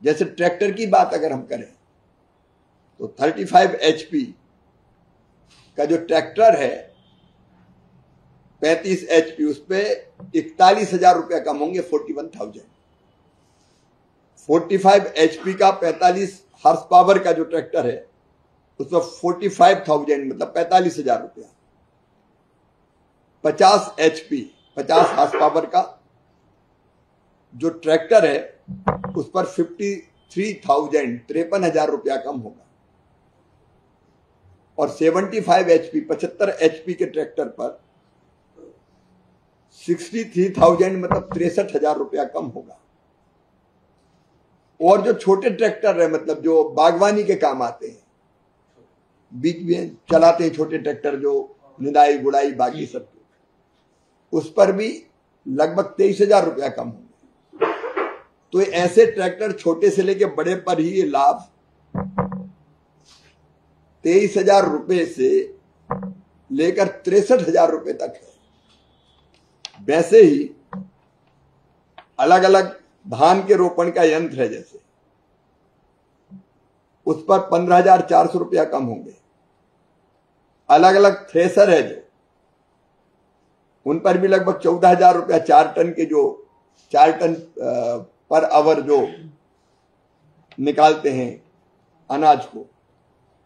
जैसे ट्रैक्टर की बात अगर हम करें तो 35 HP का जो ट्रैक्टर है 35 HP, उस पर 41,000 रुपया कम होंगे, 41,000। 45 HP का 45 हॉर्स पावर का जो ट्रैक्टर है उस पर 45,000 मतलब 45,000 रुपया। 50 HP 50 हॉर्स पावर का जो ट्रैक्टर है उस पर 53,000 53,000 रुपया कम होगा। और 75 HP 75 HP के ट्रैक्टर पर 63,000 मतलब 63,000 रुपया कम होगा। और जो छोटे ट्रैक्टर है मतलब जो बागवानी के काम आते हैं, बीच में चलाते हैं छोटे ट्रैक्टर जो निदाई गुड़ाई बाकी सब, उस पर भी लगभग 23,000 रुपया कम होंगे। तो ऐसे ट्रैक्टर छोटे से लेके बड़े पर ही ये लाभ 23,000 रुपये से लेकर 63,000 रुपये तक है। वैसे ही अलग अलग धान के रोपण का यंत्र है जैसे, उस पर 15,400 रुपया कम होंगे। अलग अलग थ्रेसर है जो, उन पर भी लगभग 14,000 रुपया 4 टन के, जो 4 टन पर आवर जो निकालते हैं अनाज को,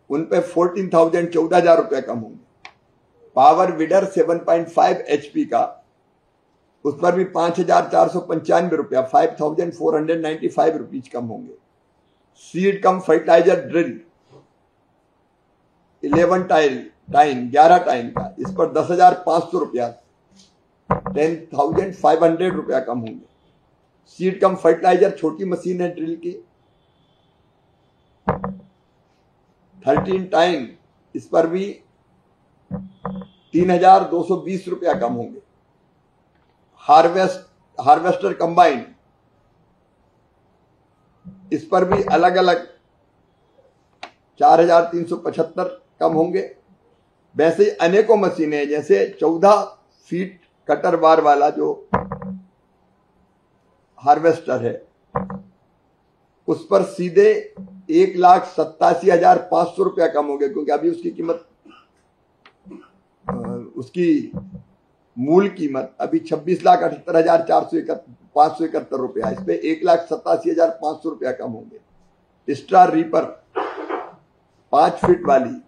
उन पे 14,000 14,000 रुपया कम होंगे। पावर वीडर 7.5 HP का, उस पर भी 5,495 रुपया 5,495 रुपीज कम होंगे। सीड कम फर्टिलाइजर ड्रिल 11 टाइन का, इस पर 10,500 रुपया 10,500 रुपया कम होंगे। सीड कम फर्टिलाइजर छोटी मशीन है ड्रिल की 13 टाइन, इस पर भी 3,220 रुपया कम होंगे। हार्वेस्टर कंबाइन, इस पर भी अलग अलग 4,375 कम होंगे। वैसे अनेकों मशीनें हैं, जैसे 14 फीट कटर बार वाला जो हार्वेस्टर है उस पर सीधे 1,87,500 रुपया कम हो गया, क्योंकि अभी उसकी कीमत, उसकी मूल कीमत अभी 26,78,571 रुपया, इस पे 1,87,500 रुपया कम होंगे। स्टार रीपर 5 फीट वाली,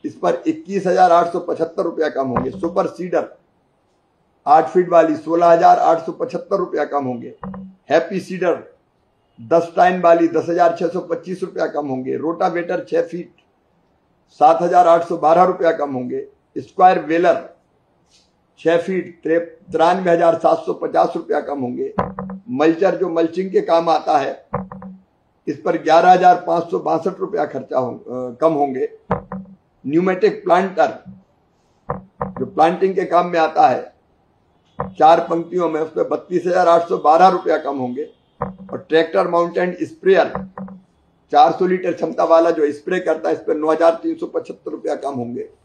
इस पर 21,875 रुपया कम होंगे। सुपर सीडर 8 फीट वाली 16,875 रुपया कम होंगे। हैप्पी सीडर 10 टाइन वाली 10,625 रुपया कम होंगे। रोटावेटर 6 फीट 7,812 रुपया कम होंगे। स्क्वायर वेलर 6 फीट 93,750 रुपया कम होंगे। मल्चर जो मल्चिंग के काम आता है, इस पर 11,562 रुपया खर्चा कम होंगे। न्यूमेटिक प्लांटर जो प्लांटिंग के काम में आता है 4 पंक्तियों में, उस पर 32,812 रुपया कम होंगे। और ट्रैक्टर माउंटेड स्प्रेयर 400 लीटर क्षमता वाला जो स्प्रे करता है, इस पर 9,375 रुपया कम होंगे।